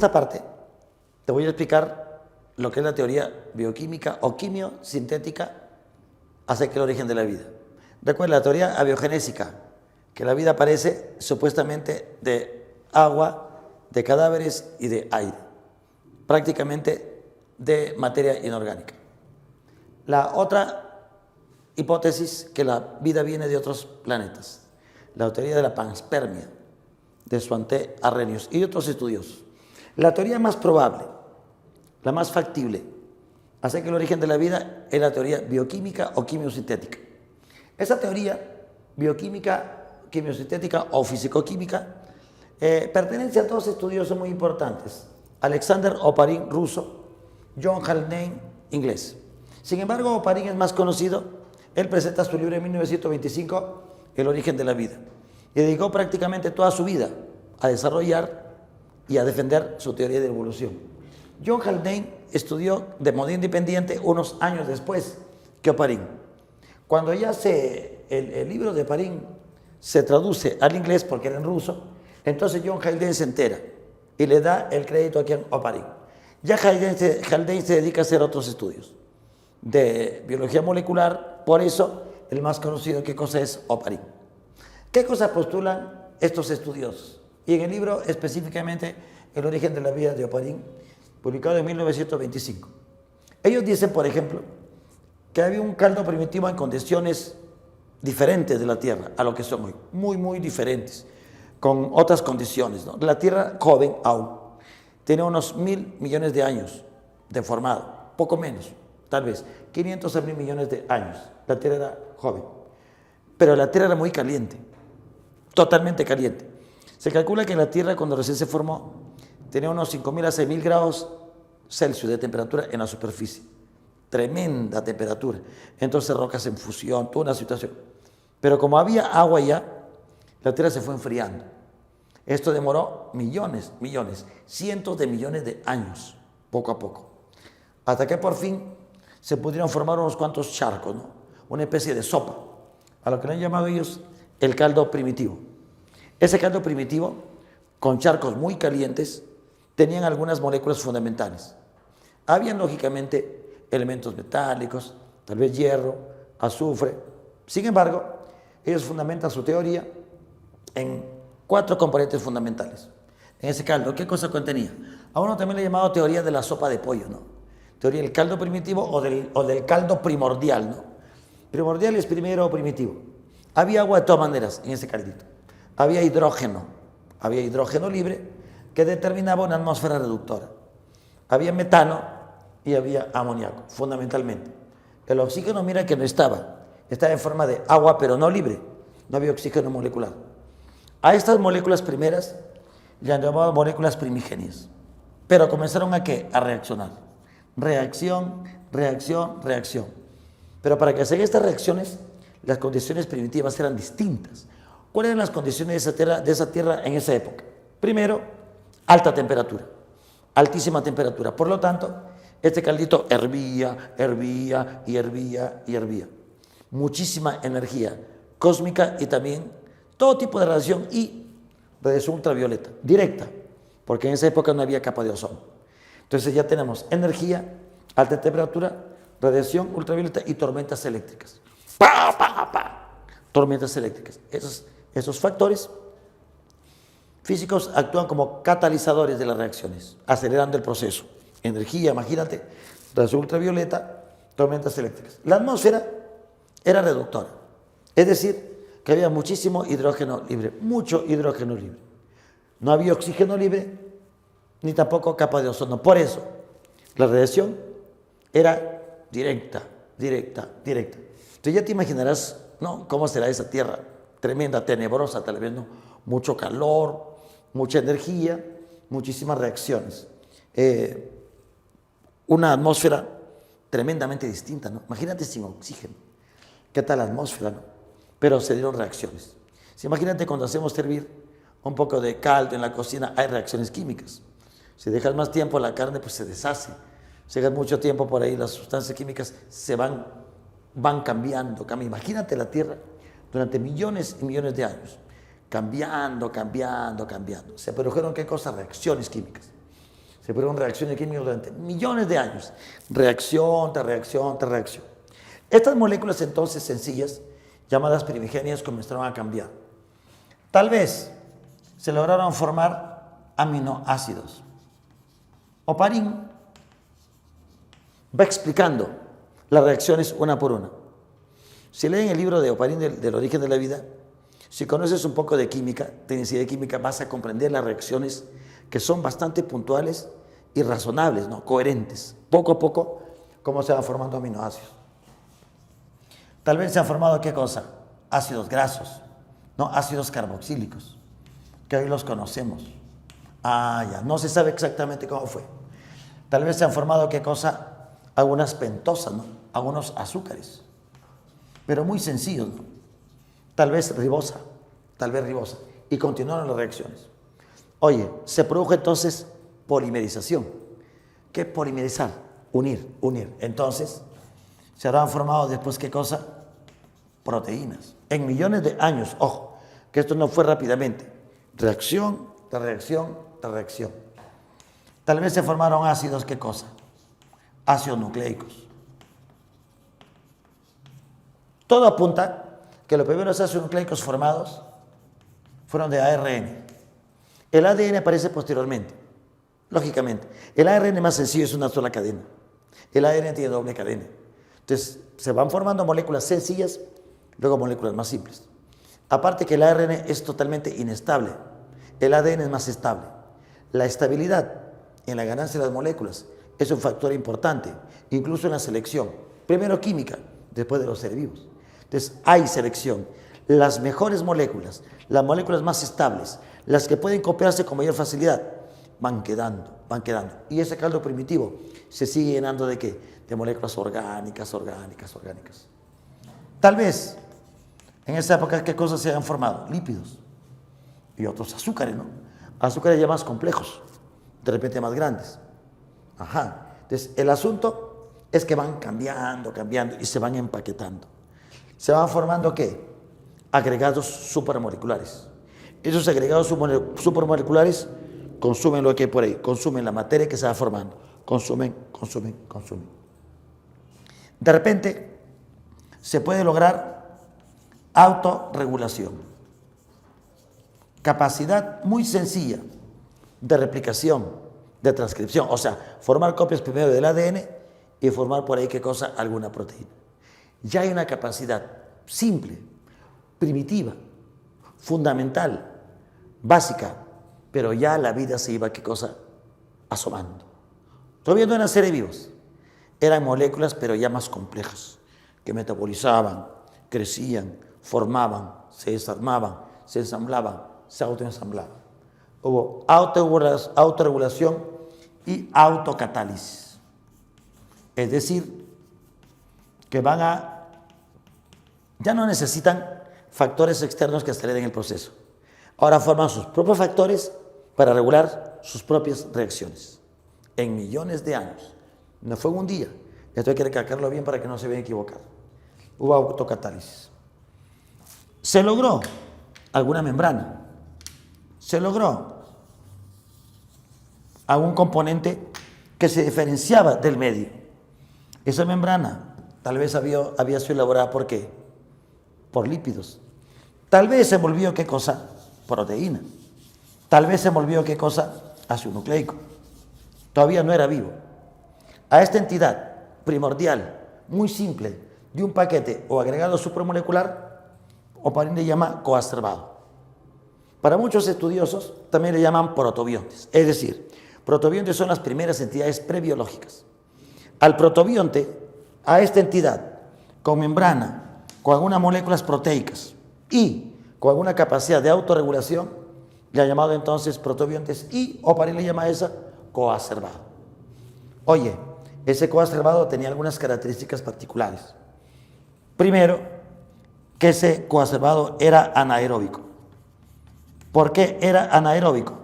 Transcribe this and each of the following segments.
esta parte te voy a explicar lo que es la teoría bioquímica o quimiosintética acerca del origen de la vida. Recuerda la teoría abiogenésica, que la vida aparece supuestamente de agua, de cadáveres y de aire, prácticamente de materia inorgánica. La otra hipótesis, que la vida viene de otros planetas, la teoría de la panspermia, de Svante Arrhenius y otros estudiosos. La teoría más probable, la más factible, acerca del origen de la vida es la teoría bioquímica o quimiosintética. Esa teoría bioquímica, quimiosintética o fisicoquímica pertenece a dos estudiosos muy importantes: Alexander Oparin, ruso; John Haldane, inglés. Sin embargo, Oparin es más conocido. Él presenta su libro en 1925, El origen de la vida, y dedicó prácticamente toda su vida a desarrollar y a defender su teoría de evolución. John Haldane estudió de modo independiente unos años después que Oparin. Cuando ya el libro de Oparin se traduce al inglés, porque era en ruso, entonces John Haldane se entera y le da el crédito a quien Oparin. Ya Haldane se dedica a hacer otros estudios de biología molecular, por eso el más conocido, ¿qué cosa es? Oparin. ¿Qué cosas postulan estos estudiosos? Y en el libro específicamente El origen de la vida de Oparin, publicado en 1925. Ellos dicen, por ejemplo, que había un caldo primitivo en condiciones diferentes de la Tierra a lo que son hoy, muy diferentes, con otras condiciones, ¿no? La Tierra joven aún, tiene unos 1.000 millones de años de formado, poco menos, tal vez, 500 a 1.000 millones de años. La Tierra era joven, pero la Tierra era muy caliente, totalmente caliente. Se calcula que la Tierra, cuando recién se formó, tenía unos 5.000 a 6.000 grados Celsius de temperatura en la superficie. Tremenda temperatura. Entonces rocas en fusión, toda una situación. Pero como había agua ya, la Tierra se fue enfriando. Esto demoró millones, cientos de millones de años, poco a poco. Hasta que por fin se pudieron formar unos cuantos charcos, ¿no? Una especie de sopa, a lo que le han llamado ellos el caldo primitivo. Ese caldo primitivo, con charcos muy calientes, tenían algunas moléculas fundamentales. Habían, lógicamente, elementos metálicos, tal vez hierro, azufre. Sin embargo, ellos fundamentan su teoría en 4 componentes fundamentales. En ese caldo, ¿qué cosa contenía? A uno también le he llamado teoría de la sopa de pollo, ¿no? Teoría del caldo primitivo o del caldo primordial, ¿no? Primordial es primero primitivo. Había agua de todas maneras en ese caldito. Había hidrógeno libre que determinaba una atmósfera reductora. Había metano y había amoníaco, fundamentalmente. El oxígeno, mira que no estaba en forma de agua, pero no libre, no había oxígeno molecular. A estas moléculas primeras le han llamado moléculas primigenias, pero comenzaron ¿a qué? A reaccionar. Reacción. Pero para que se hagan estas reacciones, las condiciones primitivas eran distintas. ¿Cuáles eran las condiciones de esa tierra en esa época? Primero, alta temperatura, altísima temperatura. Por lo tanto, este caldito hervía. Muchísima energía cósmica y también todo tipo de radiación y radiación ultravioleta, directa, porque en esa época no había capa de ozono. Entonces ya tenemos energía, alta temperatura, radiación ultravioleta y tormentas eléctricas. Tormentas eléctricas. Esos factores físicos actúan como catalizadores de las reacciones, acelerando el proceso. Energía, imagínate, radiación ultravioleta, tormentas eléctricas. La atmósfera era reductora, es decir, que había muchísimo hidrógeno libre, mucho hidrógeno libre. No había oxígeno libre, ni tampoco capa de ozono. Por eso, la radiación era directa. Entonces ya te imaginarás, ¿no?, cómo será esa tierra, tremenda, tenebrosa, tal vez, ¿no? Mucho calor, mucha energía, muchísimas reacciones. Una atmósfera tremendamente distinta, ¿no? Imagínate sin oxígeno. ¿Qué tal la atmósfera, no? Pero se dieron reacciones. Si imagínate cuando hacemos hervir un poco de caldo en la cocina, hay reacciones químicas. Si dejas más tiempo la carne, pues se deshace. Si dejas mucho tiempo por ahí, las sustancias químicas se van cambiando. Imagínate la Tierra durante millones y millones de años, cambiando. Se produjeron, ¿qué cosas? Reacciones químicas. Se produjeron reacciones químicas durante millones de años. Reacción tras reacción tras reacción. Estas moléculas entonces sencillas, llamadas primigenias, comenzaron a cambiar. Tal vez se lograron formar aminoácidos. Oparin va explicando las reacciones una por una. Si leen el libro de Oparin del origen de la vida, si conoces un poco de química, tecnicidad de química, vas a comprender las reacciones que son bastante puntuales y razonables, ¿no? Coherentes. Poco a poco, cómo se van formando aminoácidos. Tal vez se han formado, ¿qué cosa? Ácidos grasos, ¿no? Ácidos carboxílicos, que hoy los conocemos. Ya, no se sabe exactamente cómo fue. Tal vez se han formado, ¿qué cosa? Algunas pentosas, ¿no? Algunos azúcares, pero muy sencillos, ¿no? Tal vez ribosa, y continuaron las reacciones. Oye, se produjo entonces polimerización. ¿Qué polimerizar? Unir. Entonces, se habrán formado después, ¿qué cosa? Proteínas. En millones de años, ojo, que esto no fue rápidamente. Reacción tras reacción tras reacción. Tal vez se formaron ácidos, ¿qué cosa? Ácidos nucleicos. Todo apunta que los primeros ácidos nucleicos formados fueron de ARN. El ADN aparece posteriormente, lógicamente. El ARN más sencillo es una sola cadena. El ADN tiene doble cadena. Entonces, se van formando moléculas sencillas, luego moléculas más simples. Aparte que el ARN es totalmente inestable, el ADN es más estable. La estabilidad en la ganancia de las moléculas es un factor importante, incluso en la selección. Primero química, después de los seres vivos. Entonces, hay selección. Las mejores moléculas, las moléculas más estables, las que pueden copiarse con mayor facilidad, van quedando. Y ese caldo primitivo se sigue llenando ¿de qué? De moléculas orgánicas. Tal vez, en esa época, ¿qué cosas se han formado? Lípidos y otros azúcares, ¿no? Azúcares ya más complejos, de repente más grandes. Entonces, el asunto es que van cambiando y se van empaquetando. Se van formando, ¿qué? Agregados supramoleculares. Esos agregados supramoleculares consumen lo que hay por ahí, consumen la materia que se va formando, consumen. De repente, se puede lograr autorregulación. Capacidad muy sencilla de replicación, de transcripción, o sea, formar copias primero del ADN y formar por ahí, ¿qué cosa? Alguna proteína. Ya hay una capacidad simple, primitiva, fundamental, básica, pero ya la vida se iba, ¿qué cosa? Asomando. Todavía no eran seres vivos, eran moléculas, pero ya más complejas, que metabolizaban, crecían, formaban, se desarmaban, se ensamblaban, se autoensamblaban. Hubo autorregulación y autocatálisis. Es decir, que ya no necesitan factores externos que aceleren el proceso. Ahora forman sus propios factores para regular sus propias reacciones. En millones de años. No fue en un día. Esto hay que recalcarlo bien para que no se vean equivocados. Hubo autocatálisis. Se logró alguna membrana. Se logró algún componente que se diferenciaba del medio. Esa membrana tal vez había sido elaborada ¿por qué? Por lípidos. Tal vez se volvió ¿qué cosa? Proteína. Tal vez se volvió ¿qué cosa? Ácido nucleico. Todavía no era vivo. A esta entidad primordial, muy simple, de un paquete o agregado supramolecular, Oparin le llama coacervado. Para muchos estudiosos también le llaman protobiontes. Es decir, protobiontes son las primeras entidades prebiológicas. Al protobionte, a esta entidad con membrana, con algunas moléculas proteicas y con alguna capacidad de autorregulación, le ha llamado entonces protobiontes y Oparin le llama a esa coacervado. Oye, ese coacervado tenía algunas características particulares. Primero, que ese coacervado era anaeróbico. ¿Por qué era anaeróbico?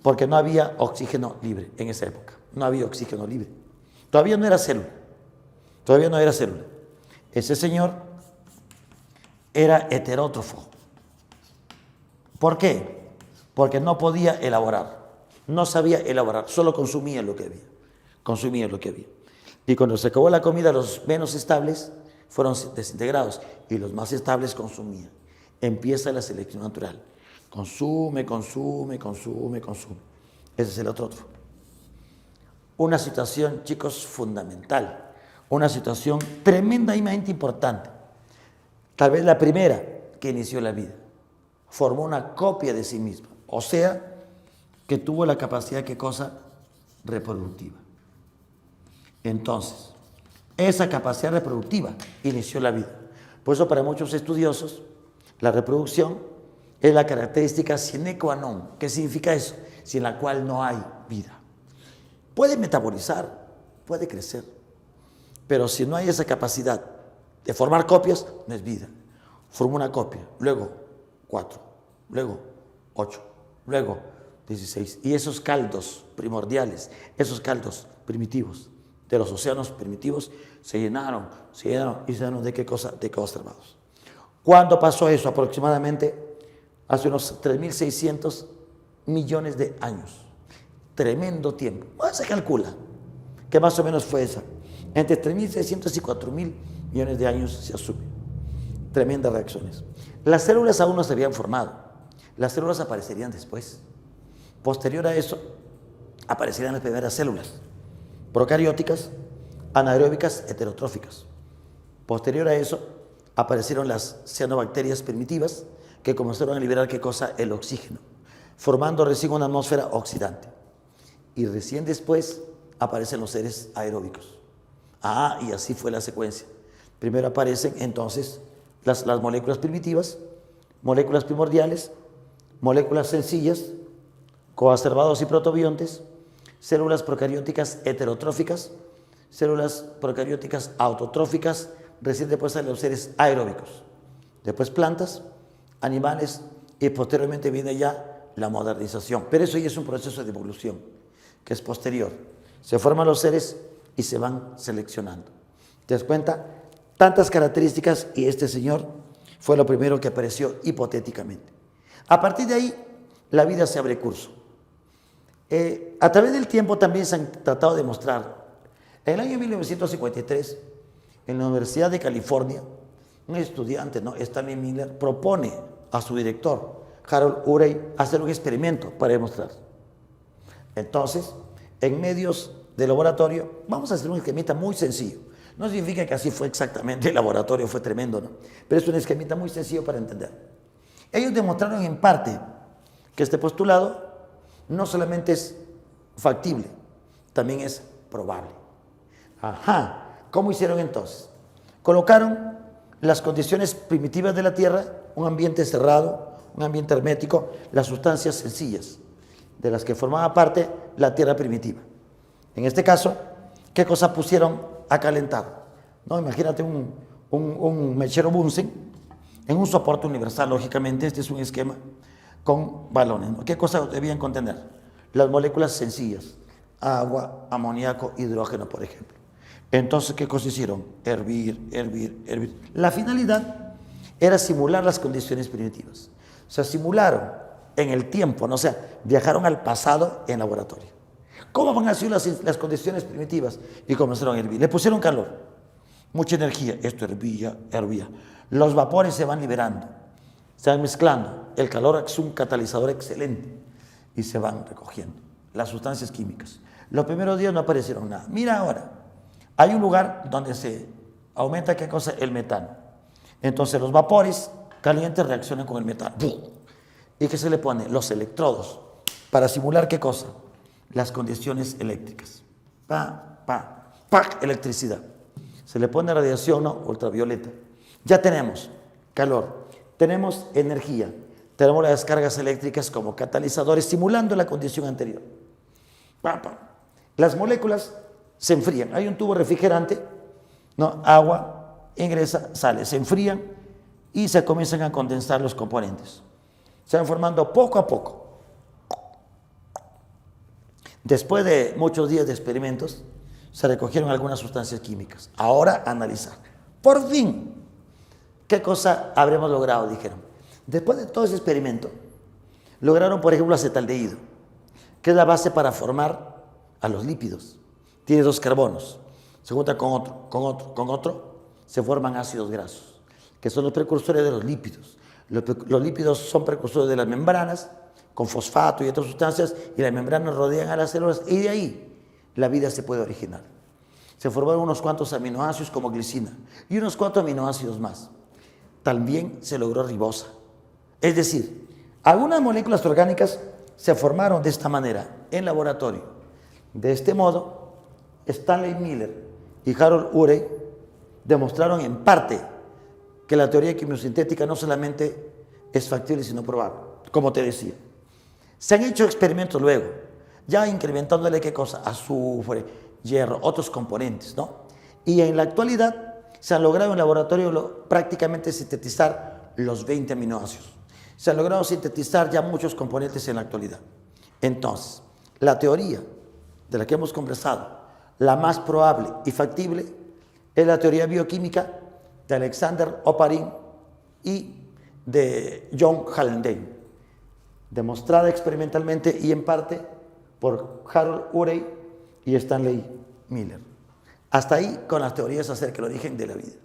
Porque no había oxígeno libre en esa época. No había oxígeno libre. Todavía no era célula. Ese señor era heterótrofo. ¿Por qué? Porque no podía elaborar. No sabía elaborar, solo consumía lo que había. Consumía lo que había. Y cuando se acabó la comida, los menos estables fueron desintegrados y los más estables consumían. Empieza la selección natural. Consume, consume, consume, consume. Ese es el otro. Una situación, chicos, fundamental. Una situación tremendamente importante. Tal vez la primera que inició la vida. Formó una copia de sí misma. O sea, que tuvo la capacidad, ¿qué cosa? Reproductiva. Entonces, esa capacidad reproductiva inició la vida. Por eso para muchos estudiosos, la reproducción es la característica sine qua non. ¿Qué significa eso? Sin la cual no hay vida. Puede metabolizar, puede crecer, pero si no hay esa capacidad de formar copias, no es vida. Forma una copia, luego 4, luego 8, luego 16. Y esos caldos primordiales, esos caldos primitivos de los océanos primitivos se llenaron y se llenaron de qué cosa? De conservados. ¿Cuándo pasó eso? Aproximadamente hace unos 3.600 millones de años. Tremendo tiempo. Bueno, se calcula que más o menos fue esa. Entre 3.600 y 4.000 millones de años se asume. Tremendas reacciones. Las células aún no se habían formado. Las células aparecerían después. Posterior a eso, aparecerían las primeras células procarióticas, anaeróbicas, heterotróficas. Posterior a eso, aparecieron las cianobacterias primitivas que comenzaron a liberar, ¿qué cosa? El oxígeno, formando recién una atmósfera oxidante. Y recién después aparecen los seres aeróbicos. Y así fue la secuencia. Primero aparecen entonces las moléculas primitivas, moléculas primordiales, moléculas sencillas, coacervados y protobiontes, células procarióticas heterotróficas, células procarióticas autotróficas, recién después salen los seres aeróbicos, después plantas, animales y posteriormente viene ya la modernización. Pero eso ya es un proceso de evolución que es posterior. Se forman los seres y se van seleccionando. ¿Te das cuenta? Tantas características y este señor fue lo primero que apareció hipotéticamente. A partir de ahí, la vida se abre curso. A través del tiempo también se han tratado de mostrar. En el año 1953, en la Universidad de California, un estudiante, Stanley Miller, propone a su director, Harold Urey, hacer un experimento para demostrar. Entonces, en medios de laboratorio, vamos a hacer un esquemita muy sencillo. No significa que así fue exactamente, el laboratorio fue tremendo, ¿no? Pero es un esquemita muy sencillo para entender. Ellos demostraron en parte que este postulado no solamente es factible, también es probable. ¿Cómo hicieron entonces? Colocaron las condiciones primitivas de la Tierra, un ambiente cerrado, un ambiente hermético, las sustancias sencillas, de las que formaba parte la Tierra primitiva. En este caso, ¿qué cosa pusieron a calentar? Imagínate un mechero Bunsen en un soporte universal, lógicamente, este es un esquema con balones. ¿Qué cosa debían contener? Las moléculas sencillas, agua, amoníaco, hidrógeno, por ejemplo. Entonces, ¿qué cosa hicieron? Hervir, hervir, hervir. La finalidad era simular las condiciones primitivas. O sea, simularon en el tiempo, o sea, viajaron al pasado en laboratorio. ¿Cómo van a ser las condiciones primitivas? Y comenzaron a hervir. Le pusieron calor, mucha energía. Esto hervía, hervía. Los vapores se van liberando, se van mezclando. El calor es un catalizador excelente y se van recogiendo las sustancias químicas. Los primeros días no aparecieron nada. Mira ahora, hay un lugar donde se aumenta, ¿qué cosa? El metano. Entonces los vapores calientes reaccionan con el metano. ¿Y qué se le pone? Los electrodos para simular, ¿qué cosa? Las condiciones eléctricas. Electricidad. Se le pone radiación ultravioleta. Ya tenemos calor, tenemos energía, tenemos las descargas eléctricas como catalizadores simulando la condición anterior. Las moléculas se enfrían. Hay un tubo refrigerante, agua ingresa, sale, se enfrían y se comienzan a condensar los componentes. Se van formando poco a poco. Después de muchos días de experimentos, se recogieron algunas sustancias químicas. Ahora analizar. Por fin, ¿qué cosa habremos logrado? Dijeron. Después de todo ese experimento, lograron, por ejemplo, acetaldehído. que es la base para formar a los lípidos. Tiene dos carbonos, se junta con otro, con otro, con otro, se forman ácidos grasos, que son los precursores de los lípidos. Los lípidos son precursores de las membranas, con fosfato y otras sustancias, y las membranas rodean a las células, y de ahí la vida se puede originar. Se formaron unos cuantos aminoácidos como glicina, y unos cuantos aminoácidos más. También se logró ribosa. Es decir, algunas moléculas orgánicas se formaron de esta manera en laboratorio. De este modo, Stanley Miller y Harold Urey demostraron en parte que la teoría quimiosintética no solamente es factible, sino probable, como te decía. Se han hecho experimentos luego, ya incrementándole qué cosa, azufre, hierro, otros componentes, ¿no? Y en la actualidad se han logrado en laboratorio prácticamente sintetizar los 20 aminoácidos. Se han logrado sintetizar ya muchos componentes en la actualidad. Entonces, la teoría de la que hemos conversado, la más probable y factible, es la teoría bioquímica de Alexander Oparin y de John Haldane, demostrada experimentalmente y en parte por Harold Urey y Stanley Miller. Hasta ahí con las teorías acerca del origen de la vida.